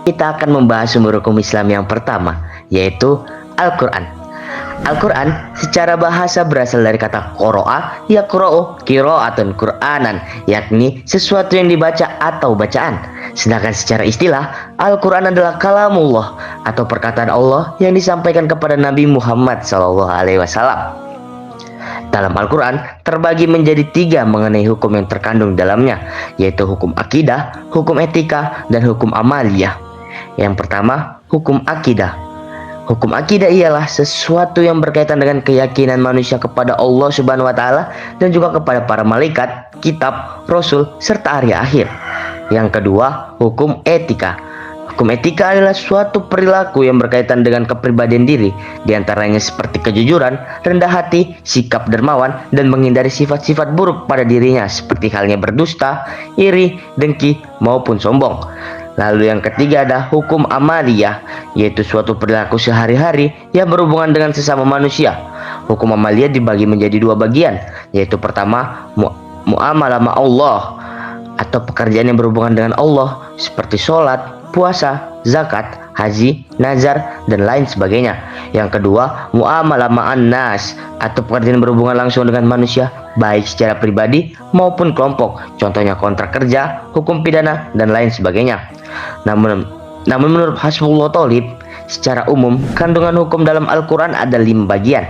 Kita akan membahas sumber hukum Islam yang pertama, yaitu Al-Quran. Al-Quran secara bahasa berasal dari kata qoro'a, yaqro'u, qira'atun Qur'anan, yakni sesuatu yang dibaca atau bacaan. Sedangkan secara istilah, Al-Quran adalah kalamullah atau perkataan Allah yang disampaikan kepada Nabi Muhammad SAW. Dalam Al-Quran terbagi menjadi 3 mengenai hukum yang terkandung dalamnya, yaitu hukum akidah, hukum etika, dan hukum amaliyah. Yang pertama, hukum akidah. Hukum akidah ialah sesuatu yang berkaitan dengan keyakinan manusia kepada Allah Subhanahu wa taala dan juga kepada para malaikat, kitab, rasul, serta hari akhir. Yang kedua, hukum etika. Hukum etika adalah suatu perilaku yang berkaitan dengan kepribadian diri, diantaranya seperti kejujuran, rendah hati, sikap dermawan, dan menghindari sifat-sifat buruk pada dirinya seperti halnya berdusta, iri, dengki, maupun sombong. Lalu yang ketiga ada hukum amaliyah, yaitu suatu perilaku sehari-hari yang berhubungan dengan sesama manusia. Hukum amaliyah dibagi menjadi 2 bagian, yaitu pertama muamalah ma Allah atau pekerjaan yang berhubungan dengan Allah seperti sholat, puasa, zakat, haji, nazar, dan lain sebagainya. Yang kedua, muamalah ma'an nas atau pekerjaan yang berhubungan langsung dengan manusia, baik secara pribadi maupun kelompok. Contohnya kontrak kerja, hukum pidana, dan lain sebagainya. Namun menurut Hasbullah Tholib, secara umum kandungan hukum dalam Al-Quran ada 5 bagian.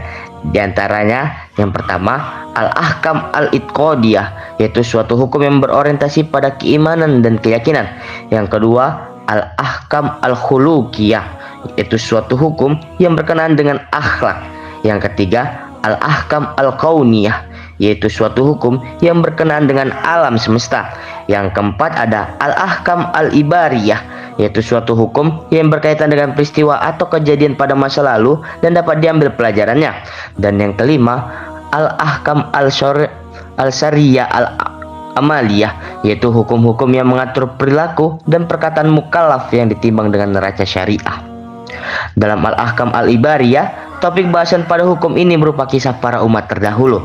Di antaranya yang pertama, al-ahkam al-itqadiyah, yaitu suatu hukum yang berorientasi pada keimanan dan keyakinan. Yang kedua, al-ahkam al-khuluqiyah, yaitu suatu hukum yang berkenaan dengan akhlak. Yang ketiga, al-ahkam al-kauniyah, yaitu suatu hukum yang berkenaan dengan alam semesta. Yang keempat ada al-ahkam al-ibariyah, yaitu suatu hukum yang berkaitan dengan peristiwa atau kejadian pada masa lalu dan dapat diambil pelajarannya. Dan yang kelima, al-ahkam al-syariyah amaliyah, yaitu hukum-hukum yang mengatur perilaku dan perkataan mukallaf yang ditimbang dengan neraca syariah. Dalam al-ahkam al-ibariyah, topik bahasan pada hukum ini berupa kisah para umat terdahulu.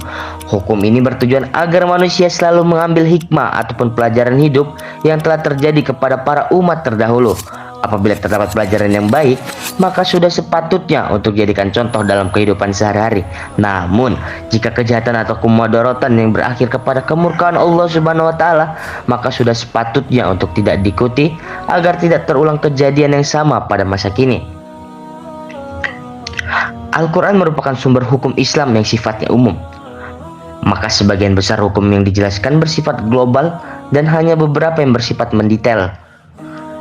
Hukum ini bertujuan agar manusia selalu mengambil hikmah ataupun pelajaran hidup yang telah terjadi kepada para umat terdahulu. Apabila terdapat pelajaran yang baik, maka sudah sepatutnya untuk dijadikan contoh dalam kehidupan sehari-hari. Namun, jika kejahatan atau kemudaratan yang berakhir kepada kemurkaan Allah Subhanahu wa taala, maka sudah sepatutnya untuk tidak diikuti agar tidak terulang kejadian yang sama pada masa kini. Al-Quran merupakan sumber hukum Islam yang sifatnya umum. Maka sebagian besar hukum yang dijelaskan bersifat global dan hanya beberapa yang bersifat mendetail.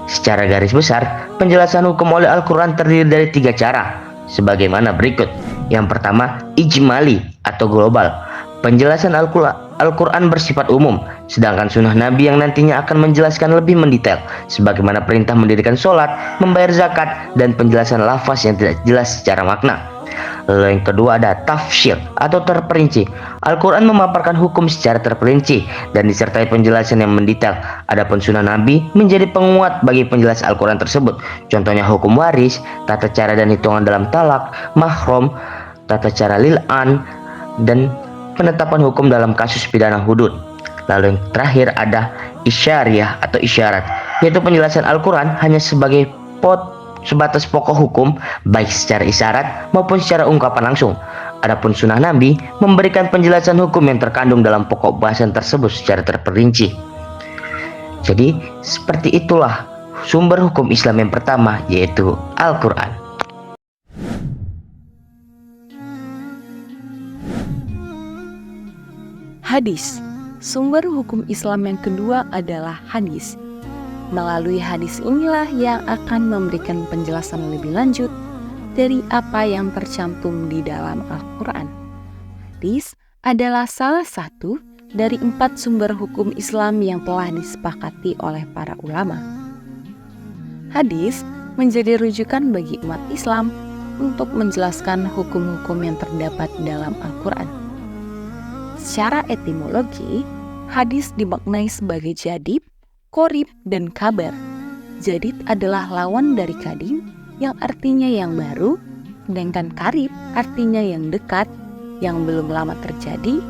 Secara garis besar, penjelasan hukum oleh Al-Quran terdiri dari 3 cara, sebagaimana berikut. Yang pertama, ijmali atau global. Penjelasan Al-Quran bersifat umum, sedangkan sunnah Nabi yang nantinya akan menjelaskan lebih mendetail, sebagaimana perintah mendirikan sholat, membayar zakat, dan penjelasan lafaz yang tidak jelas secara makna. Lalu yang kedua ada tafsir atau terperinci. Al-Quran memaparkan hukum secara terperinci dan disertai penjelasan yang mendetail. Adapun sunnah Nabi menjadi penguat bagi penjelasan Al-Quran tersebut. Contohnya hukum waris, tata cara dan hitungan dalam talak, mahram, tata cara lil'an, dan penetapan hukum dalam kasus pidana hudud. Lalu yang terakhir ada isyariah atau isyarat, yaitu penjelasan Al-Quran hanya sebagai sebatas pokok hukum, baik secara isyarat maupun secara ungkapan langsung. Adapun sunnah Nabi memberikan penjelasan hukum yang terkandung dalam pokok bahasan tersebut secara terperinci. Jadi seperti itulah sumber hukum Islam yang pertama, yaitu Al-Quran. Hadis. Sumber hukum Islam yang kedua adalah hadis. Melalui hadis inilah yang akan memberikan penjelasan lebih lanjut dari apa yang tercantum di dalam Al-Quran. Hadis adalah salah satu dari 4 sumber hukum Islam yang telah disepakati oleh para ulama. Hadis menjadi rujukan bagi umat Islam untuk menjelaskan hukum-hukum yang terdapat dalam Al-Quran. Secara etimologi, hadis dimaknai sebagai jadid, qorib, dan kabar. Jadid adalah lawan dari kadim yang artinya yang baru, sedangkan karib artinya yang dekat, yang belum lama terjadi.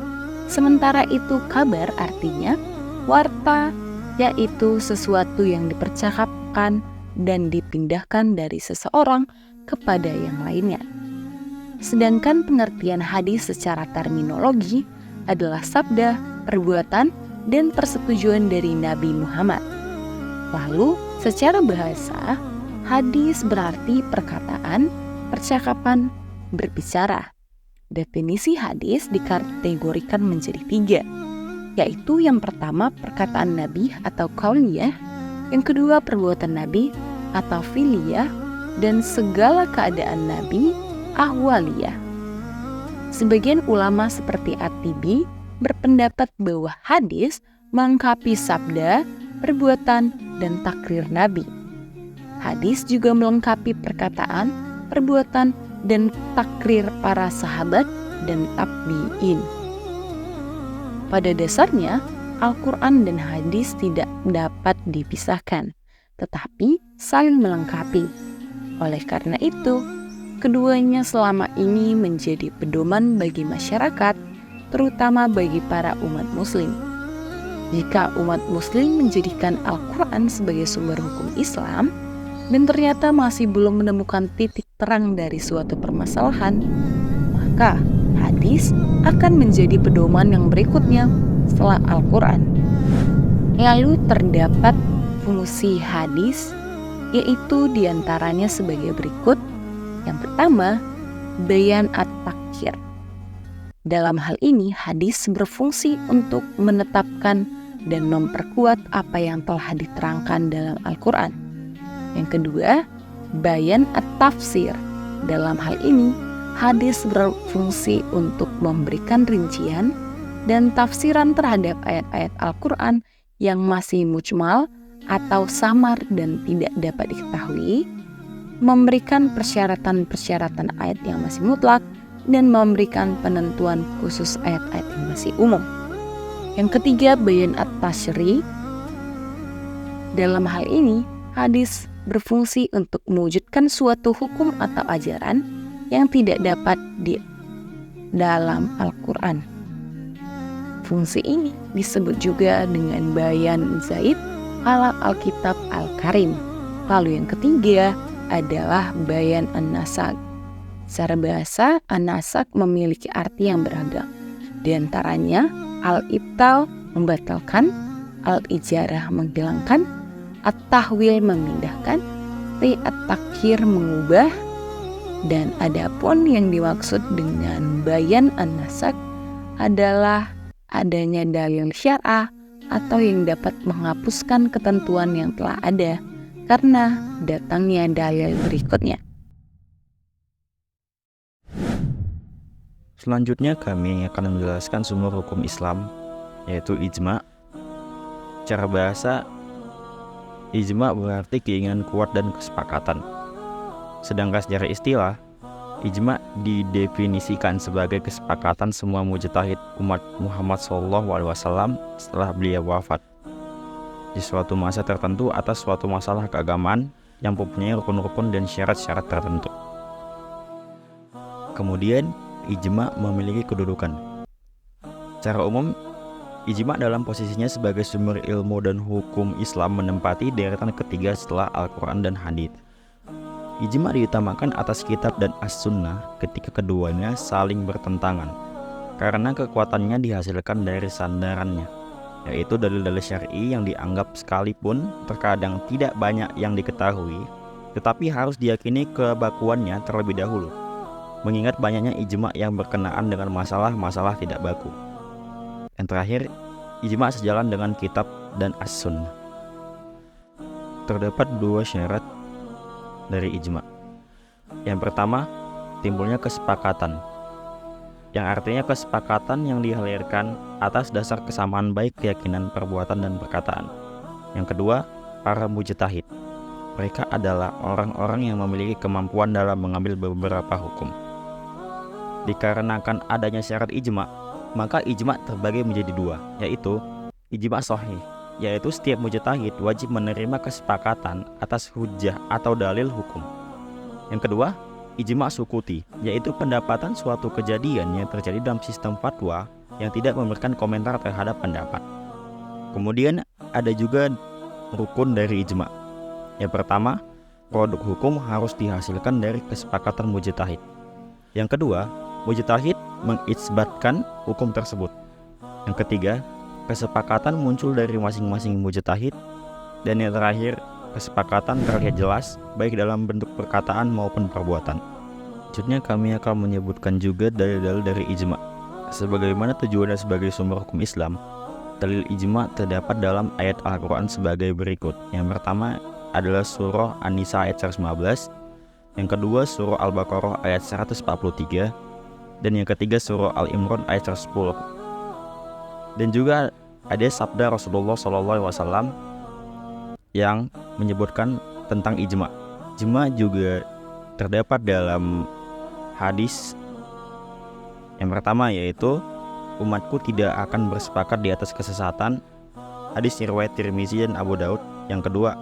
Sementara itu kabar artinya warta, yaitu sesuatu yang dipercakapkan dan dipindahkan dari seseorang kepada yang lainnya. Sedangkan pengertian hadis secara terminologi adalah sabda, perbuatan, dan persetujuan dari Nabi Muhammad. Lalu, secara bahasa, hadis berarti perkataan, percakapan, berbicara. Definisi hadis dikategorikan menjadi 3, yaitu yang pertama perkataan Nabi atau qauliyah, yang kedua perbuatan Nabi atau fi'liyah, dan segala keadaan Nabi ahwaliyah. Sebagian ulama seperti At-Tibi berpendapat bahwa hadis melengkapi sabda, perbuatan, dan takrir Nabi. Hadis juga melengkapi perkataan, perbuatan, dan takrir para sahabat dan tabi'in. Pada dasarnya, Al-Quran dan hadis tidak dapat dipisahkan, tetapi saling melengkapi. Oleh karena itu, keduanya selama ini menjadi pedoman bagi masyarakat, terutama bagi para umat muslim. Jika umat muslim menjadikan Al-Quran sebagai sumber hukum Islam, dan ternyata masih belum menemukan titik terang dari suatu permasalahan, maka hadis akan menjadi pedoman yang berikutnya setelah Al-Quran. Lalu terdapat fungsi hadis, yaitu diantaranya sebagai berikut. Yang pertama, bayan at-takhir. Dalam hal ini, hadis berfungsi untuk menetapkan dan memperkuat apa yang telah diterangkan dalam Al-Quran. Yang kedua, bayan at-tafsir. Dalam hal ini, hadis berfungsi untuk memberikan rincian dan tafsiran terhadap ayat-ayat Al-Quran yang masih mujmal atau samar dan tidak dapat diketahui, memberikan persyaratan-persyaratan ayat yang masih mutlak, dan memberikan penentuan khusus ayat-ayat yang masih umum. Yang ketiga, bayan at-tashri. Dalam hal ini, hadis berfungsi untuk mewujudkan suatu hukum atau ajaran yang tidak dapat di dalam Al-Quran. Fungsi ini disebut juga dengan bayan zaid ala Alkitab Al-Karim. Lalu yang ketiga adalah bayan an-nasak. Secara bahasa, an-nasak memiliki arti yang beragam. Di antaranya, al-ibtal membatalkan, al-ijarah menghilangkan, at-tahwil memindahkan, at-takhir mengubah, dan adapun yang dimaksud dengan bayan an-nasak adalah adanya dalil syar'ah atau yang dapat menghapuskan ketentuan yang telah ada karena datangnya dalil berikutnya. Selanjutnya kami akan menjelaskan sumber hukum Islam, yaitu ijma'. Secara bahasa, ijma' berarti keinginan kuat dan kesepakatan. Sedangkan secara istilah, ijma' didefinisikan sebagai kesepakatan semua mujtahid umat Muhammad SAW setelah beliau wafat di suatu masa tertentu atas suatu masalah keagamaan yang mempunyai rukun-rukun dan syarat-syarat tertentu. Kemudian, ijma' memiliki kedudukan. Secara umum, ijma' dalam posisinya sebagai sumber ilmu dan hukum Islam menempati deretan ketiga setelah Al-Quran dan Hadits. Ijma' diutamakan atas kitab dan as-sunnah ketika keduanya saling bertentangan, karena kekuatannya dihasilkan dari sandarannya, yaitu dalil-dalil syar'i yang dianggap sekalipun terkadang tidak banyak yang diketahui, tetapi harus diyakini kebakuannya terlebih dahulu, mengingat banyaknya ijma' yang berkenaan dengan masalah-masalah tidak baku. Yang terakhir, ijma' sejalan dengan kitab dan as-sunnah. Terdapat dua syarat dari ijma'. Yang pertama, timbulnya kesepakatan, yang artinya kesepakatan yang dilahirkan atas dasar kesamaan baik keyakinan, perbuatan, dan perkataan. Yang kedua, para mujtahid. Mereka adalah orang-orang yang memiliki kemampuan dalam mengambil beberapa hukum. Dikarenakan adanya syarat ijma, maka ijma terbagi menjadi dua, yaitu ijma sahih, yaitu setiap mujtahid wajib menerima kesepakatan atas hujjah atau dalil hukum. Yang kedua, ijma sukuti, yaitu pendapatan suatu kejadian yang terjadi dalam sistem fatwa yang tidak memberikan komentar terhadap pendapat. Kemudian ada juga rukun dari ijma. Yang pertama, produk hukum harus dihasilkan dari kesepakatan mujtahid. Yang kedua, mujtahid mengisbatkan hukum tersebut. Yang ketiga, kesepakatan muncul dari masing-masing mujtahid. Dan yang terakhir, kesepakatan terlihat jelas baik dalam bentuk perkataan maupun perbuatan. Selanjutnya kami akan menyebutkan juga dalil-dalil dari ijma. Sebagaimana tujuannya sebagai sumber hukum Islam, dalil ijma terdapat dalam ayat Al-Quran sebagai berikut. Yang pertama adalah surah An-Nisa ayat 115, yang kedua surah Al-Baqarah ayat 143, dan yang ketiga surah Al-Imran ayat 110. Dan juga ada sabda Rasulullah SAW yang menyebutkan tentang ijma. Ijma juga terdapat dalam hadis yang pertama, yaitu umatku tidak akan bersepakat di atas kesesatan. Hadis riwayat Tirmizi dan Abu Daud. Yang kedua,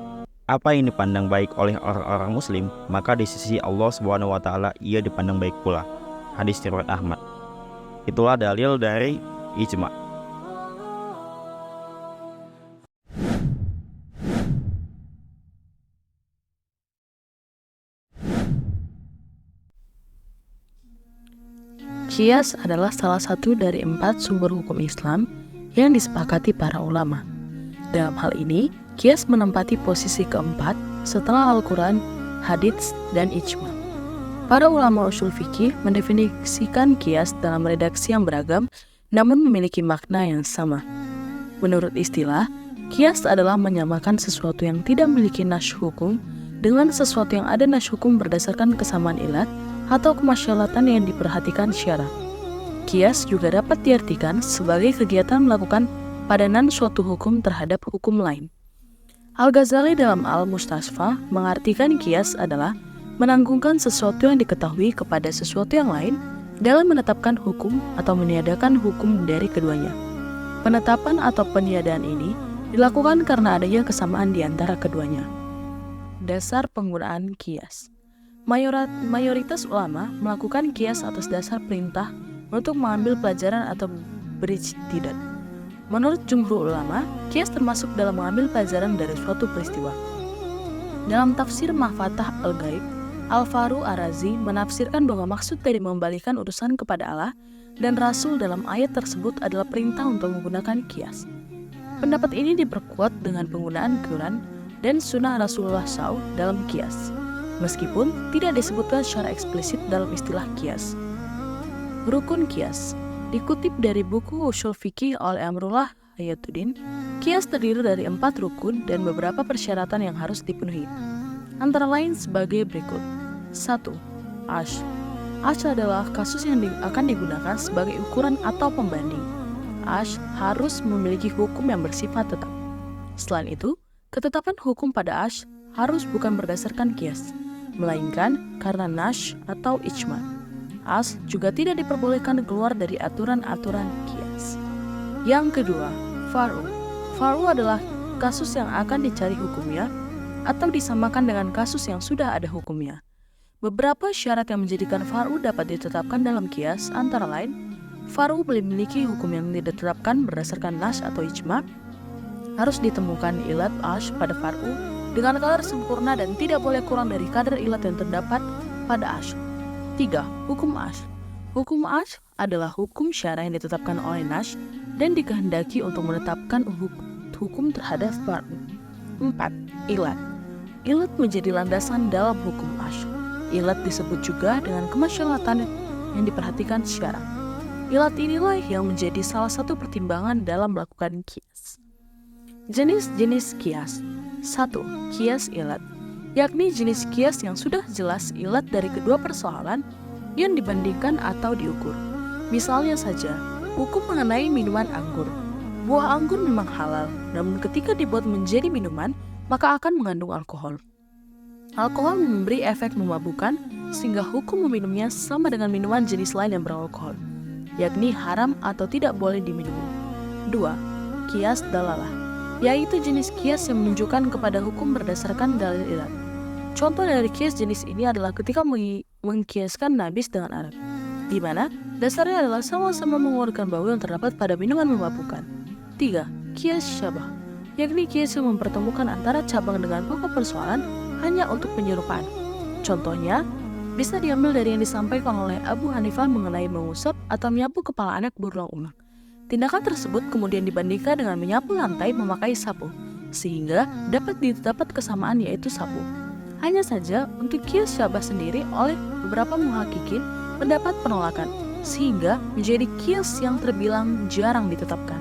apa yang dipandang baik oleh orang-orang muslim, maka di sisi Allah SWT ia dipandang baik pula. Hadis riwayat Ahmad. Itulah dalil dari ijma. Qiyas adalah salah satu dari 4 sumber hukum Islam yang disepakati para ulama. Dalam hal ini, Qiyas menempati posisi keempat setelah Al-Quran, hadits, dan ijma. Para ulama usul fikih mendefinisikan Qiyas dalam redaksi yang beragam namun memiliki makna yang sama. Menurut istilah, Qiyas adalah menyamakan sesuatu yang tidak memiliki nas hukum dengan sesuatu yang ada nas hukum berdasarkan kesamaan ilat atau kemaslahatan yang diperhatikan syarat. Qiyas juga dapat diartikan sebagai kegiatan melakukan padanan suatu hukum terhadap hukum lain. Al-Ghazali dalam Al-Mustasfa mengartikan qiyas adalah menanggungkan sesuatu yang diketahui kepada sesuatu yang lain dalam menetapkan hukum atau meniadakan hukum dari keduanya. Penetapan atau peniadaan ini dilakukan karena adanya kesamaan di antara keduanya. Dasar penggunaan qiyas. Mayoritas ulama melakukan qiyas atas dasar perintah untuk mengambil pelajaran atau berijtihad. Menurut jumhur ulama, qiyas termasuk dalam mengambil pelajaran dari suatu peristiwa. Dalam tafsir Mahfatah Al-Ghaib, Al-Faru Ar-Razi menafsirkan bahwa maksud dari membalikan urusan kepada Allah dan Rasul dalam ayat tersebut adalah perintah untuk menggunakan qiyas. Pendapat ini diperkuat dengan penggunaan Quran dan Sunnah Rasulullah SAW dalam qiyas, meskipun tidak disebutkan secara eksplisit dalam istilah qiyas. Rukun qiyas dikutip dari buku Ushul Fikih oleh Amrullah Hayatuddin. Qiyas terdiri dari 4 rukun dan beberapa persyaratan yang harus dipenuhi, antara lain sebagai berikut. 1. Ash. Ash adalah kasus yang akan digunakan sebagai ukuran atau pembanding. Ash harus memiliki hukum yang bersifat tetap. Selain itu, ketetapan hukum pada ash harus bukan berdasarkan qiyas, melainkan karena nash atau ijma. Ash juga tidak diperbolehkan keluar dari aturan-aturan qiyas. Yang kedua, faru. Faru adalah kasus yang akan dicari hukumnya atau disamakan dengan kasus yang sudah ada hukumnya. Beberapa syarat yang menjadikan faru dapat ditetapkan dalam qiyas antara lain, faru memiliki hukum yang ditetapkan berdasarkan nas atau ijma, harus ditemukan ilat ash pada faru dengan kadar sempurna dan tidak boleh kurang dari kadar ilat yang terdapat pada ash. 3. Hukum ash. Hukum ash adalah hukum syara yang ditetapkan oleh nas dan dikehendaki untuk menetapkan hukum terhadap faru. 4. Ilat. Ilat menjadi landasan dalam hukum ash. Ilat disebut juga dengan kemaslahatan yang diperhatikan syara. Ilat inilah yang menjadi salah satu pertimbangan dalam melakukan qiyas. Jenis-jenis qiyas. 1. Qiyas ilat, yakni jenis qiyas yang sudah jelas ilat dari kedua persoalan yang dibandingkan atau diukur. Misalnya saja, hukum mengenai minuman anggur. Buah anggur memang halal, namun ketika dibuat menjadi minuman, maka akan mengandung alkohol. Alkohol memberi efek memabukkan, sehingga hukum meminumnya sama dengan minuman jenis lain yang beralkohol, yakni haram atau tidak boleh diminum. 2. Qiyas dalalah, yaitu jenis qiyas yang menunjukkan kepada hukum berdasarkan dalil ilat. Contoh dari qiyas jenis ini adalah ketika mengkiaskan nabis dengan arak, di mana dasarnya adalah sama-sama mengeluarkan bau yang terdapat pada minuman memabukkan. 3. Qiyas syabah, yakni qiyas yang mempertemukan antara cabang dengan pokok persoalan hanya untuk penyerupaan. Contohnya, bisa diambil dari yang disampaikan oleh Abu Hanifah mengenai mengusap atau menyapu kepala anak berulang-ulang. Tindakan tersebut kemudian dibandingkan dengan menyapu lantai memakai sapu, sehingga dapat didapat kesamaan yaitu sapu. Hanya saja untuk qiyas syabah sendiri oleh beberapa muhakkikin mendapat penolakan, sehingga menjadi qiyas yang terbilang jarang ditetapkan.